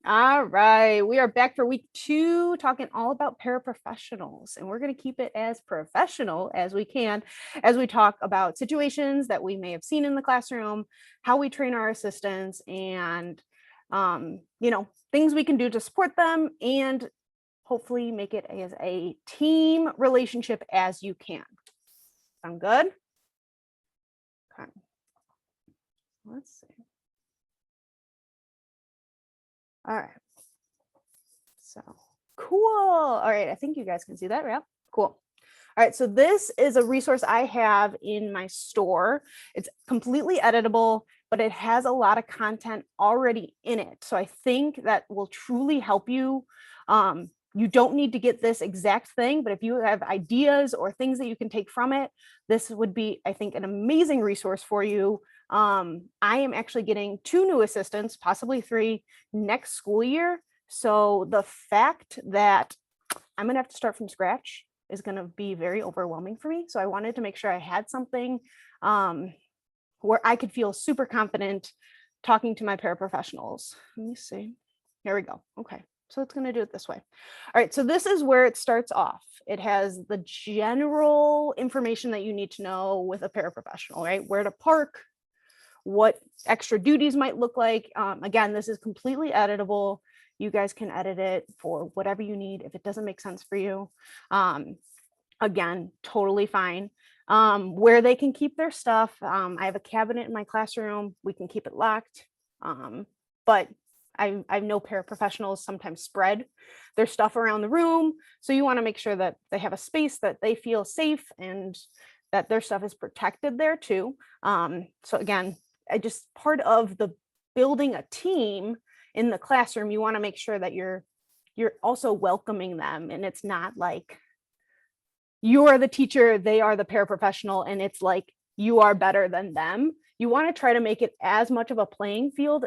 All right, we are back for week 2, talking all about paraprofessionals, and we're going to keep it as professional as we can as we talk about situations that we may have seen in the classroom, how we train our assistants, and things we can do to support them, and hopefully make it as a team relationship as you can. Sound good? Okay. Let's see. All right. So cool. All right. I think you guys can see that. Yeah. Cool. All right. So this is a resource I have in my store. It's completely editable, but it has a lot of content already in it. So I think that will truly help you. You don't need to get this exact thing, but if you have ideas or things that you can take from it, this would be, I think, an amazing resource for you. I am actually getting 2 new assistants, possibly 3 next school year. So the fact that I'm going to have to start from scratch is going to be very overwhelming for me. So I wanted to make sure I had something where I could feel super confident talking to my paraprofessionals. Let me see. Here we go. Okay. So it's going to do it this way. All right. So this is where it starts off. It has the general information that you need to know with a paraprofessional, right? Where to park, what extra duties might look like. Again, this is completely editable. You guys can edit it for whatever you need. If it doesn't make sense for you, again, totally fine. Where they can keep their stuff. I have a cabinet in my classroom. We can keep it locked. But I know paraprofessionals sometimes spread their stuff around the room. So you want to make sure that they have a space that they feel safe and that their stuff is protected there too. So again, part of the building a team in the classroom, you want to make sure that you're also welcoming them, and it's not like you are the teacher, they are the paraprofessional, and it's like you are better than them. You want to try to make it as much of a playing field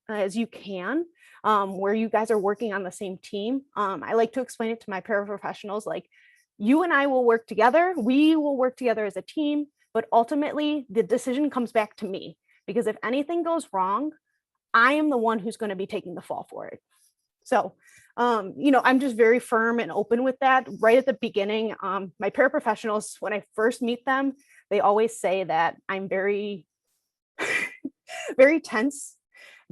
as you can, where you guys are working on the same team. I like to explain it to my paraprofessionals, like, you and I will work together. We will work together as a team, but ultimately the decision comes back to me, because if anything goes wrong, I am the one who's going to be taking the fall for it. So, I'm just very firm and open with that right at the beginning. My paraprofessionals, when I first meet them, they always say that I'm very, very tense,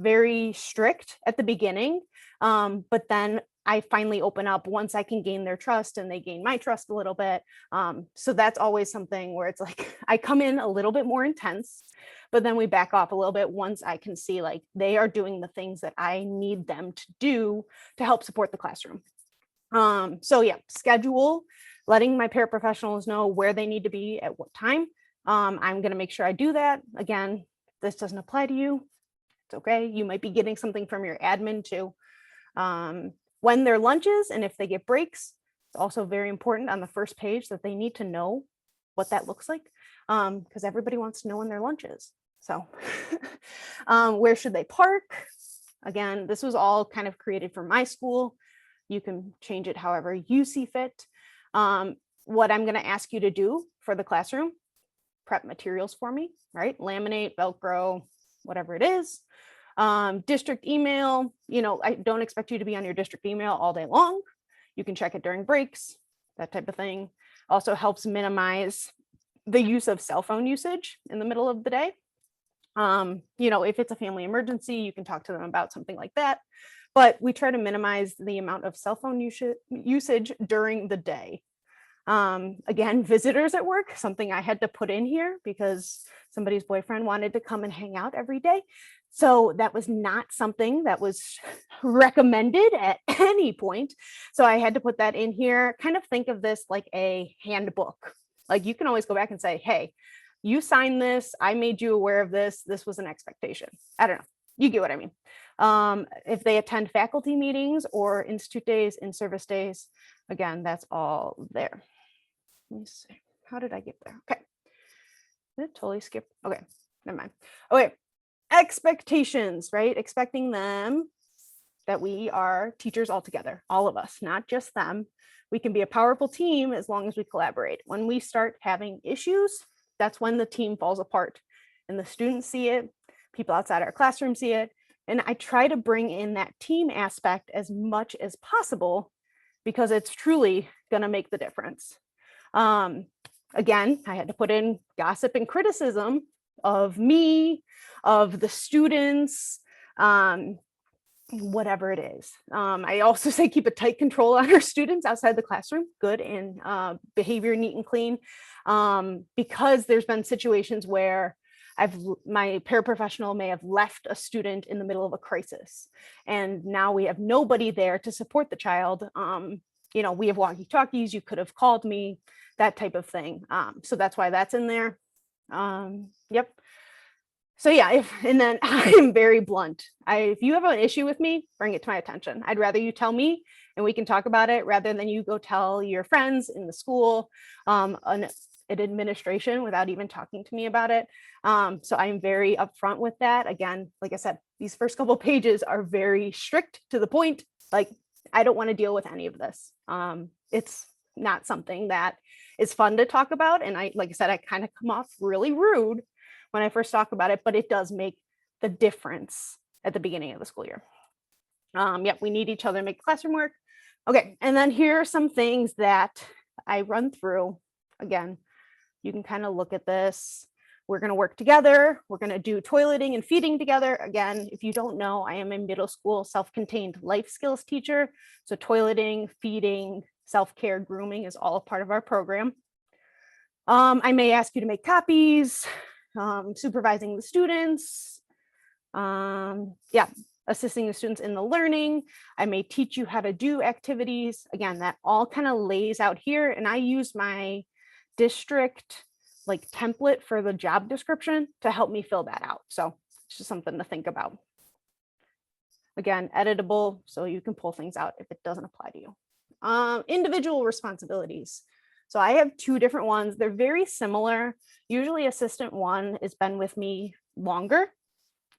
very strict at the beginning. But then I finally open up once I can gain their trust, and they gain my trust a little bit. So that's always something where it's like, I come in a little bit more intense, but then we back off a little bit once I can see like they are doing the things that I need them to do to help support the classroom. So yeah, schedule, letting my paraprofessionals know where they need to be at what time. I'm going to make sure I do that. Again, this doesn't apply to you. It's okay. You might be getting something from your admin too. When their lunches and if they get breaks, it's also very important on the first page that they need to know what that looks like, because everybody wants to know when their lunch is. So where should they park? Again, this was all kind of created for my school. You can change it however you see fit. What I'm going to ask you to do for the classroom, prep materials for me, right? Laminate, Velcro, whatever it is. District email, I don't expect you to be on your district email all day long. You can check it during breaks, that type of thing. Also helps minimize the use of cell phone usage in the middle of the day. If it's a family emergency, you can talk to them about something like that. But we try to minimize the amount of cell phone usage during the day. Again, visitors at work, something I had to put in here because somebody's boyfriend wanted to come and hang out every day. So that was not something that was recommended at any point. So I had to put that in here. Kind of think of this like a handbook. Like you can always go back and say, hey, you signed this. I made you aware of this. This was an expectation. I don't know. You get what I mean. If they attend faculty meetings or institute days, in-service days, again, that's all there. Let me see. How did I get there? Okay. Did it totally skip? Okay. Never mind. Okay. Expectations, right? Expecting them that we are teachers all together, all of us, not just them. We can be a powerful team as long as we collaborate. When we start having issues, that's when the team falls apart, and the students see it. People outside our classroom see it. And I try to bring in that team aspect as much as possible because it's truly going to make the difference. Again, I had to put in gossip and criticism of me, of the students, whatever it is. I also say keep a tight control on our students outside the classroom, good, and behavior neat and clean, because there's been situations where my paraprofessional may have left a student in the middle of a crisis, and now we have nobody there to support the child. We have walkie-talkies, you could have called me, that type of thing. So that's why that's in there. Yep. So yeah, and then I am very blunt. If you have an issue with me, bring it to my attention. I'd rather you tell me and we can talk about it rather than you go tell your friends in the school, an administration without even talking to me about it. So I'm very upfront with that. Again, like I said, these first couple of pages are very strict to the point. Like, I don't want to deal with any of this. It's not something that is fun to talk about. And like I said, I kind of come off really rude when I first talk about it, but it does make the difference at the beginning of the school year. Yep, we need each other to make classroom work. Okay, and then here are some things that I run through. Again, you can kind of look at this. We're going to work together. We're going to do toileting and feeding together. Again, if you don't know, I am a middle school self-contained life skills teacher. So toileting, feeding, self-care, grooming is all a part of our program. I may ask you to make copies, supervising the students, assisting the students in the learning. I may teach you how to do activities. Again, that all kind of lays out here. And I use my district template for the job description to help me fill that out. So it's just something to think about. Again, editable, so you can pull things out if it doesn't apply to you. Individual responsibilities. So I have two different ones. They're very similar. Usually assistant 1 has been with me longer.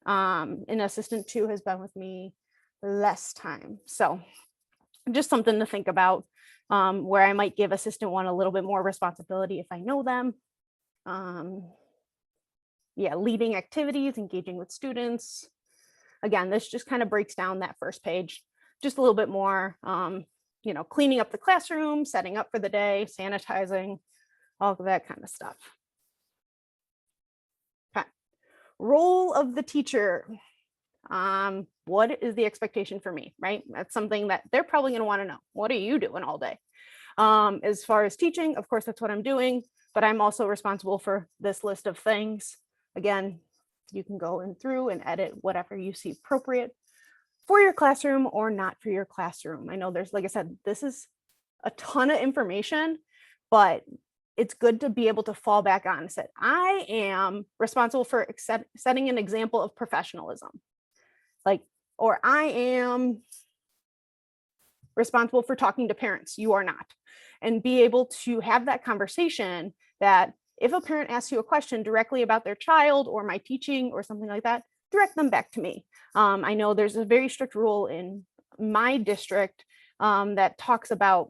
And assistant 2 has been with me less time. So just something to think about, where I might give assistant 1 a little bit more responsibility if I know them. Leading activities, engaging with students. Again, this just kind of breaks down that first page just a little bit more. Cleaning up the classroom, setting up for the day, sanitizing, all of that kind of stuff. Okay. Role of the teacher. What is the expectation for me, right? That's something that they're probably going to want to know. What are you doing all day? As far as teaching, of course, that's what I'm doing, but I'm also responsible for this list of things. Again, you can go in through and edit whatever you see appropriate for your classroom or not for your classroom. I know there's, like I said, this is a ton of information, but it's good to be able to fall back on and say, I am responsible for setting an example of professionalism. Or I am responsible for talking to parents. You are not. And be able to have that conversation that if a parent asks you a question directly about their child or my teaching or something like that, direct them back to me. I know there's a very strict rule in my district that talks about,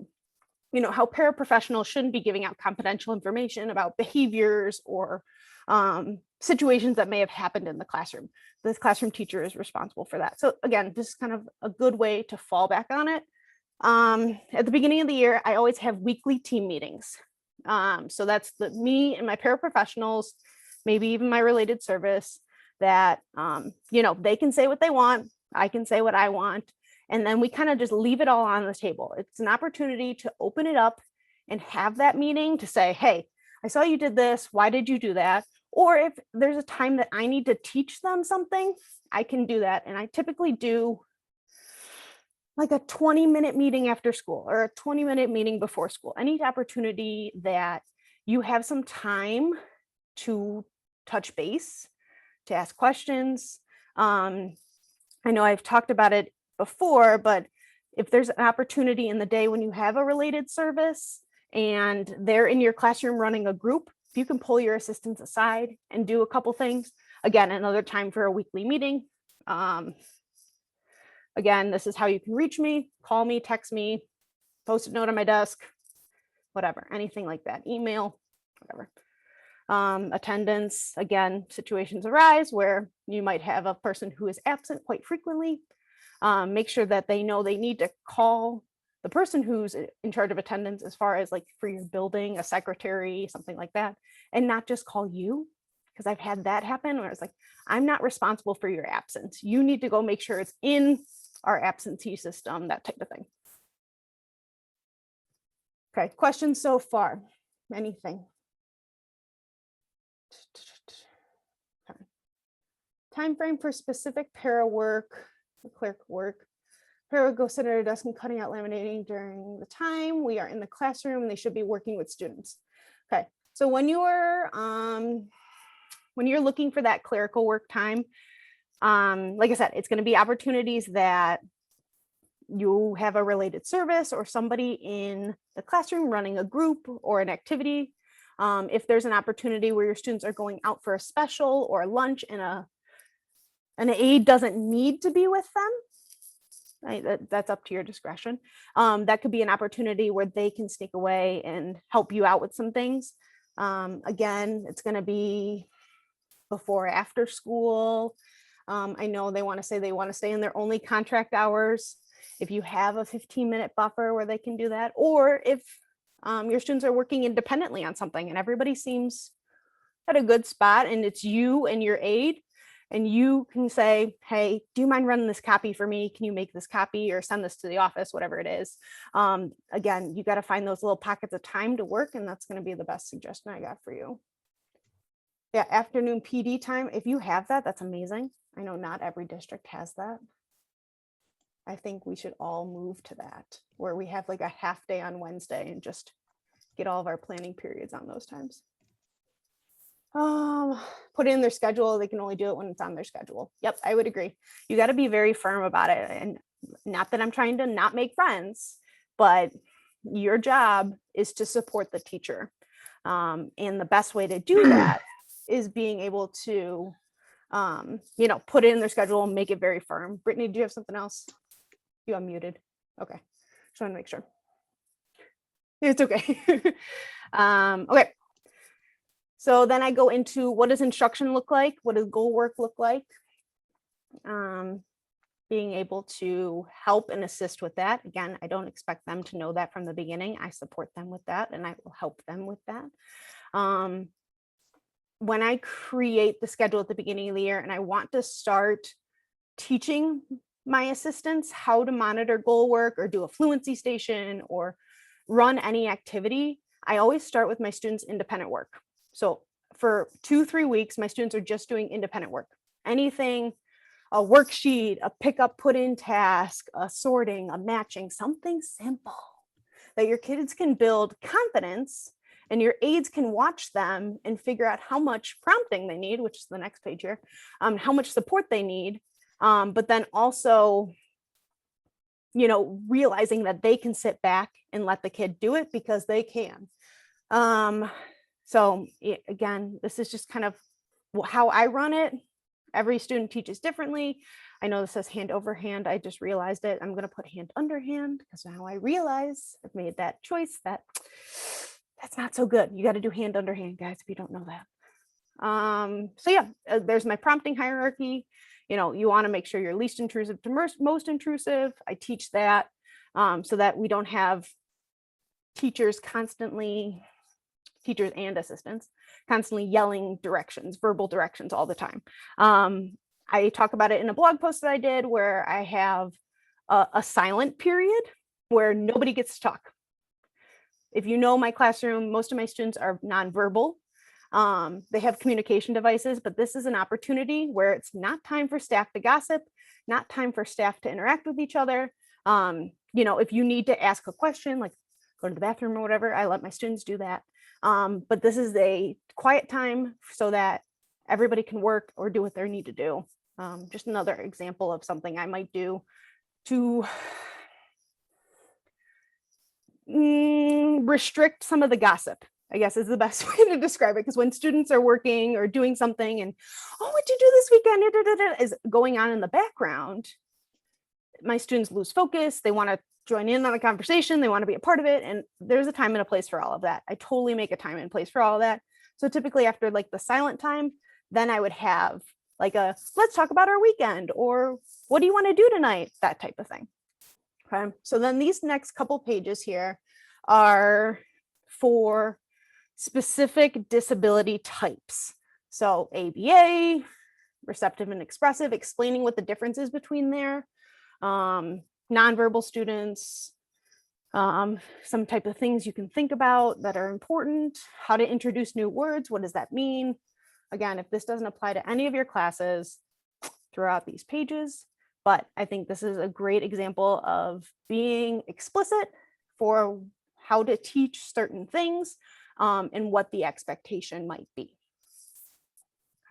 how paraprofessionals shouldn't be giving out confidential information about behaviors or situations that may have happened in the classroom. The classroom teacher is responsible for that. So again, this is kind of a good way to fall back on it. At the beginning of the year, I always have weekly team meetings. So that's me and my paraprofessionals, maybe even my related service, that, they can say what they want. I can say what I want. And then we kind of just leave it all on the table. It's an opportunity to open it up and have that meeting to say, hey, I saw you did this. Why did you do that? Or if there's a time that I need to teach them something, I can do that. And I typically do like a 20-minute meeting after school or a 20-minute meeting before school. Any opportunity that you have some time to touch base, to ask questions. I know I've talked about it before, but if there's an opportunity in the day when you have a related service and they're in your classroom running a group, if you can pull your assistants aside and do a couple things, again, another time for a weekly meeting. Again, this is how you can reach me, call me, text me, post a note on my desk, whatever, anything like that, email, whatever. Attendance, again, situations arise where you might have a person who is absent quite frequently. Make sure that they know they need to call the person who's in charge of attendance, as far as like for your building, a secretary, something like that, and not just call you. Because I've had that happen where it's like, I'm not responsible for your absence. You need to go make sure it's in our absentee system, that type of thing. Okay, questions so far? Anything? Okay. Time frame for specific para work, clerk work. Para go sit at a desk and cutting out laminating during the time we are in the classroom, and they should be working with students. Okay, so when you're looking for that clerical work time, like I said, it's going to be opportunities that you have a related service or somebody in the classroom running a group or an activity. If there's an opportunity where your students are going out for a special or lunch and an aide doesn't need to be with them, right? That's up to your discretion. That could be an opportunity where they can sneak away and help you out with some things. Again, it's going to be before or after school. I know they want to say they want to stay in their only contract hours. If you have a 15-minute buffer where they can do that, or if your students are working independently on something and everybody seems at a good spot and it's you and your aide, and you can say, hey, do you mind running this copy for me? Can you make this copy or send this to the office, whatever it is. Again, you got to find those little pockets of time to work, and that's going to be the best suggestion I got for you. Yeah, afternoon PD time. If you have that, that's amazing. I know not every district has that. I think we should all move to that, where we have like a half day on Wednesday and just get all of our planning periods on those times. Put it in their schedule. They can only do it when it's on their schedule. Yep, I would agree. You got to be very firm about it. And not that I'm trying to not make friends, but your job is to support the teacher. And the best way to do that is being able to, put it in their schedule and make it very firm. Brittany, do you have something else? You unmuted. Okay. Just want to make sure. It's okay. Okay. So then I go into, what does instruction look like? What does goal work look like? Being able to help and assist with that. Again, I don't expect them to know that from the beginning. I support them with that, and I will help them with that. When I create the schedule at the beginning of the year and I want to start teaching my assistants how to monitor goal work or do a fluency station or run any activity, I always start with my students' independent work. So for 2-3 weeks, my students are just doing independent work. Anything, a worksheet, a pick up, put in task, a sorting, a matching, something simple that your kids can build confidence, and your aides can watch them and figure out how much prompting they need, which is the next page here, how much support they need, but then also, realizing that they can sit back and let the kid do it because they can. So again, this is just kind of how I run it. Every student teaches differently. I know this says hand over hand. I just realized it. I'm going to put hand under hand because now I realize I've made that choice. That's not so good. You got to do hand under hand, guys, if you don't know that. So yeah, there's my prompting hierarchy. You want to make sure you're least intrusive to most intrusive. I teach that so that we don't have teachers and assistants constantly yelling directions, verbal directions all the time. I talk about it in a blog post that I did where I have a silent period where nobody gets to talk. If you know my classroom, most of my students are nonverbal. They have communication devices, but this is an opportunity where it's not time for staff to gossip, not time for staff to interact with each other. If you need to ask a question, like go to the bathroom or whatever, I let my students do that. But this is a quiet time so that everybody can work or do what they need to do. Just another example of something I might do to restrict some of the gossip, I guess is the best way to describe it. Because when students are working or doing something and, what'd you do this weekend? Is going on in the background, my students lose focus. They want to join in on the conversation. They want to be a part of it. And there's a time and a place for all of that. I totally make a time and place for all of that. So typically after like the silent time, then I would have like a, let's talk about our weekend, or what do you want to do tonight? That type of thing. Okay. So then these next couple pages here are for specific disability types. So ABA, receptive and expressive, explaining what the difference is between there. Nonverbal students, some type of things you can think about that are important, how to introduce new words, what does that mean? Again, if this doesn't apply to any of your classes, throw out these pages, but I think this is a great example of being explicit for how to teach certain things and what the expectation might be.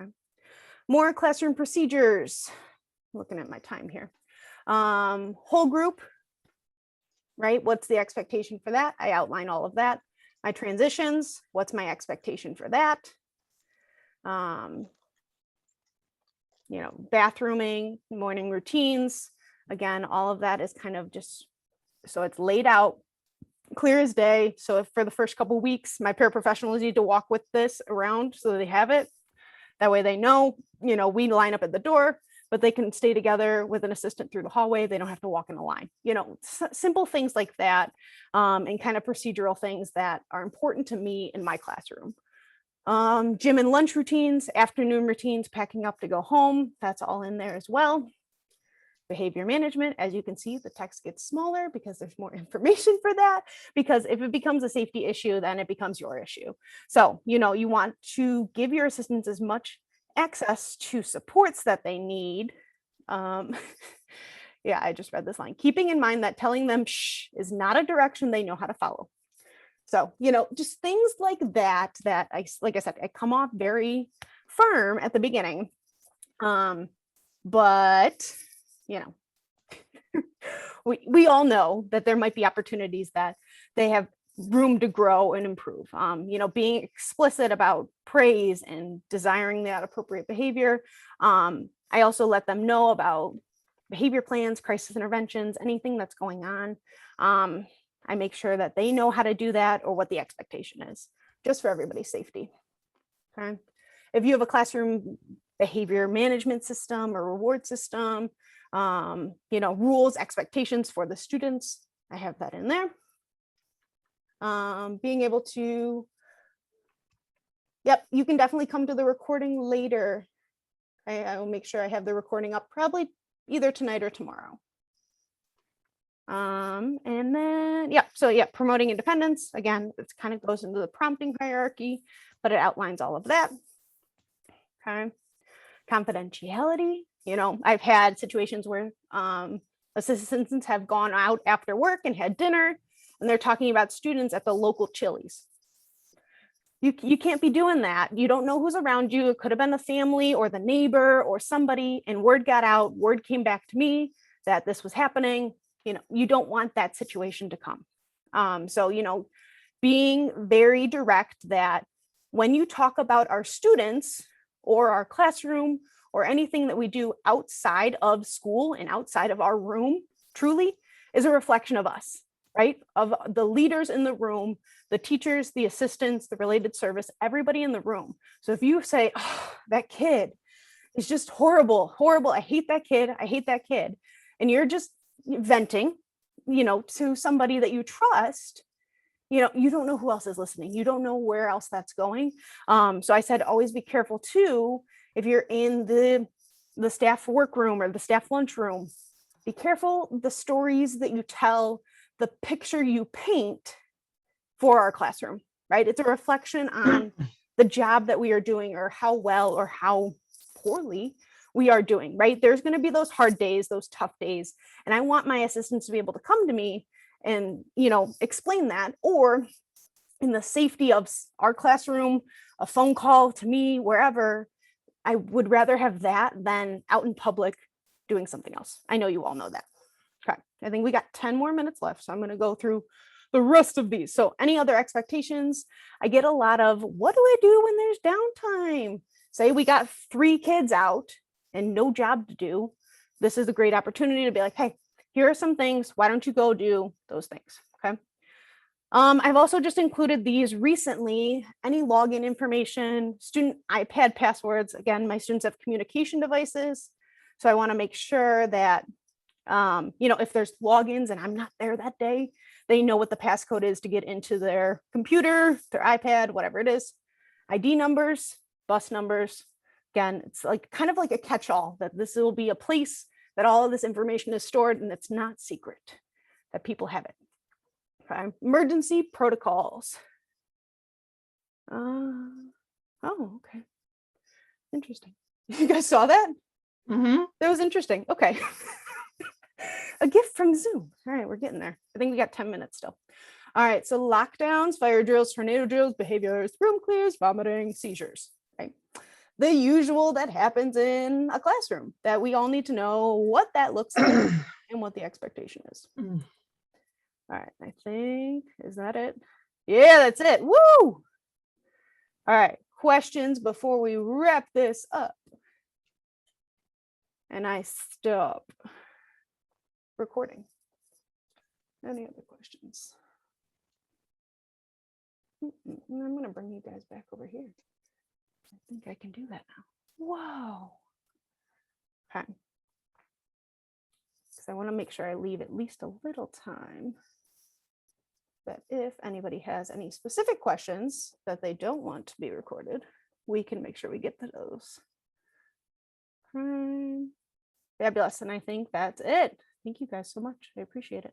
Okay. More classroom procedures, looking at my time here. Whole group, right? What's the expectation for that? I outline all of that. My transitions, what's my expectation for that? You know, bathrooming, morning routines. Again, all of that is kind of just, so it's laid out clear as day. So if for the first couple of weeks, my paraprofessionals need to walk with this around so they have it. That way they know, you know, we line up at the door, but they can stay together with an assistant through the hallway. They don't have to walk in a line, you know, simple things like that, and kind of procedural things that are important to me in my classroom. Gym and lunch routines, afternoon routines, packing up to go home. That's all in there as well. Behavior management, as you can see, the text gets smaller because there's more information for that, because if it becomes a safety issue, then it becomes your issue. So, you know, you want to give your assistants as much access to supports that they need. Yeah, I just read this line, keeping in mind that telling them shh is not a direction they know how to follow. So, you know, just things like that, like I said, I come off very firm at the beginning. But, you know, we all know that there might be opportunities that they have room to grow and improve. You know, being explicit about praise and desiring that appropriate behavior. I also let them know about behavior plans, crisis interventions, anything that's going on. I make sure that they know how to do that or what the expectation is, just for everybody's safety. Okay. If you have a classroom behavior management system or reward system, you know, rules, expectations for the students, I have that in there. Being able to, yep, you can definitely come to the recording later. I will make sure I have the recording up probably either tonight or tomorrow. And then, yeah, so yeah, promoting independence. Again, it kind of goes into the prompting hierarchy, but it outlines all of that. Okay. Confidentiality. You know, I've had situations where assistants have gone out after work and had dinner, and they're talking about students at the local Chili's. You can't be doing that. You don't know who's around you. It could have been the family or the neighbor or somebody, and word got out, word came back to me that this was happening. You know, you don't want that situation to come. So, you know, being very direct that when you talk about our students or our classroom or anything that we do outside of school and outside of our room, truly is a reflection of us, right? Of the leaders in the room, the teachers, the assistants, the related service, everybody in the room. So if you say, oh, that kid is just horrible, horrible. I hate that kid. I hate that kid. And you're just venting, you know, to somebody that you trust, you know, you don't know who else is listening. You don't know where else that's going. So I said, always be careful too. If you're in the staff workroom or the staff lunchroom, be careful the stories that you tell, the picture you paint for our classroom, right? It's a reflection on the job that we are doing or how well or how poorly we are doing, right? There's going to be those hard days, those tough days. And I want my assistants to be able to come to me and, you know, explain that, or in the safety of our classroom, a phone call to me, wherever. I would rather have that than out in public doing something else. I know you all know that. Okay. I think we got 10 more minutes left. So I'm going to go through the rest of these. So any other expectations? I get a lot of, what do I do when there's downtime? Say we got 3 kids out and no job to do. This is a great opportunity to be like, hey, here are some things. Why don't you go do those things? Okay. I've also just included these recently, any login information, student iPad passwords. Again, my students have communication devices. So I want to make sure that, if there's logins and I'm not there that day, they know what the passcode is to get into their computer, their iPad, whatever it is. ID numbers, bus numbers. Again, it's like kind of like a catch-all that this will be a place that all of this information is stored and it's not secret, that people have it. Okay. Emergency protocols. Oh, okay. Interesting. You guys saw that? Mm-hmm. That was interesting. Okay. A gift from Zoom. All right, we're getting there. I think we got 10 minutes still. All right, so lockdowns, fire drills, tornado drills, behaviors, room clears, vomiting, seizures. Right? The usual that happens in a classroom that we all need to know what that looks like and what the expectation is. All right, I think, is that it? Yeah, that's it. Woo! All right, questions before we wrap this up. And I stop recording. Any other questions? I'm going to bring you guys back over here. I think I can do that now. Whoa. Okay. Because I want to make sure I leave at least a little time that if anybody has any specific questions that they don't want to be recorded, we can make sure we get to those. Fabulous. And I think that's it. Thank you guys so much. I appreciate it.